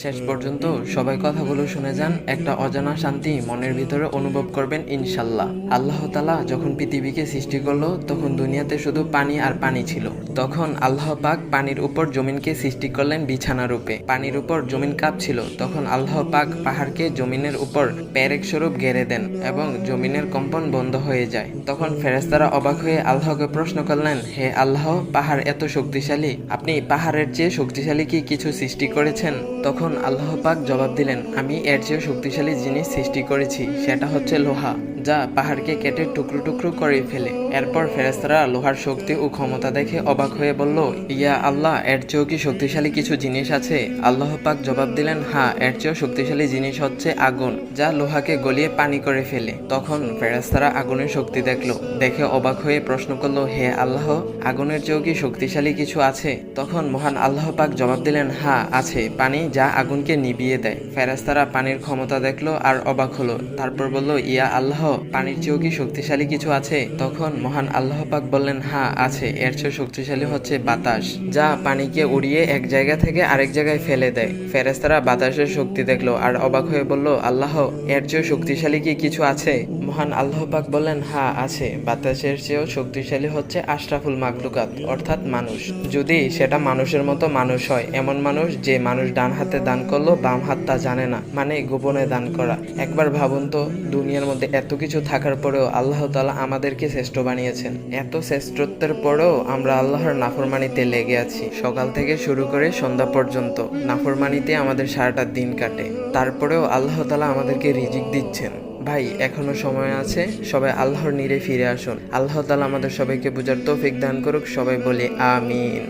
শেষ পর্যন্ত সবাই কথাগুলো শুনে যান, একটা অজানা শান্তি মনের ভিতরে অনুভব করবেন ইনশাল্লাহ। আল্লাহ তাআলা যখন পৃথিবীকে সৃষ্টি করলো তখন দুনিয়াতে শুধু পানি আর পানি ছিল। তখন আল্লাহ পাক পানির উপর জমিনকে সৃষ্টি করলেন বিছানা রূপে। পানির উপর জমিন কাঁপছিল, তখন আল্লাহ পাক পাহাড়কে জমিনের উপর পেরেক স্বরূপ ঘেরে দেন এবং জমিনের কম্পন বন্ধ হয়ে যায়। তখন ফেরেশতারা অবাক হয়ে আল্লাহকে প্রশ্ন করলেন, হে আল্লাহ, পাহাড় এত শক্তিশালী, আপনি পাহাড়ের চেয়ে শক্তিশালী কি কিছু সৃষ্টি করেছেন? তখন আল্লাহ পাক জবাব দিলেন, আমি এর চেয়ে শক্তিশালী জিনিস সৃষ্টি করেছি, সেটা হচ্ছে লোহা, যা পাহাড়কে কেটে টুকরো টুকরো করে ফেলে। এরপর ফেরেশতারা লোহার শক্তি ও ক্ষমতা দেখে অবাক হয়ে বলল, ইয়া আল্লাহ, এর চেয়েও কি শক্তিশালী কিছু জিনিস আছে? আল্লাহ পাক জবাব দিলেন, হ্যাঁ, এর চেয়েও শক্তিশালী জিনিস হচ্ছে আগুন, যা লোহাকে গলিয়ে পানি করে ফেলে। তখন ফেরেশতারা আগুনের শক্তি দেখলো, দেখে অবাক হয়ে প্রশ্ন করলো, হে আল্লাহ, আগুনের চেয়েও কি শক্তিশালী কিছু আছে? তখন মহান আল্লাহ পাক জবাব দিলেন, হ্যাঁ আছে, পানি, যা আগুনকে নিভিয়ে দেয়। ফেরেশতারা পানির ক্ষমতা দেখলো আর অবাক হলো। তারপর বলল, ইয়া আল্লাহ, পানির চেয়েও কি শক্তিশালী কিছু আছে? তখন মহান আল্লাহ পাক বললেন, হ্যাঁ আছে, এর চেয়ে শক্তিশালী হচ্ছে বাতাস, যা পানিকে উড়িয়ে এক জায়গা থেকে আরেক জায়গায় ফেলে দেয়। ফেরেশতারা বাতাসের শক্তি দেখলো আর অবাক হয়ে বলল, আল্লাহ, এর চেয়েও শক্তিশালী কি কিছু আছে? মহান আল্লাহ পাক বললেন, হ্যাঁ আছে, বাতাসের চেয়েও শক্তিশালী হচ্ছে আশরাফুল মাখলুকাত, অর্থাৎ মানুষ, যদি সেটা মানুষের মতো মানুষ হয়, এমন মানুষ যে মানুষ ডান হাতে দান করলো বাম হাত তা জানে না, মানে গোপনে দান করা। একবার ভাবুন তো, দুনিয়ার মধ্যে এত কিছু থাকার পরেও আল্লাহ তাআলা আমাদেরকে শ্রেষ্ঠ বানিয়েছেন। এত শ্রেষ্ঠত্বের পরেও আমরা আল্লাহর নাফরমানিতে লেগে আছি। সকাল থেকে শুরু করে সন্ধ্যা পর্যন্ত নাফরমানিতে আমাদের সারাটা দিন কাটে। তারপরেও আল্লাহ তাআলা আমাদেরকে রিজিক দিচ্ছেন। ভাই, এখনো সময় আছে, সবাই আল্লাহর নিরে ফিরে আসুন। আল্লাহ তাআলা আমাদের সবাইকে বুঝার তৌফিক দান করুক। সবাই বলি আমিন।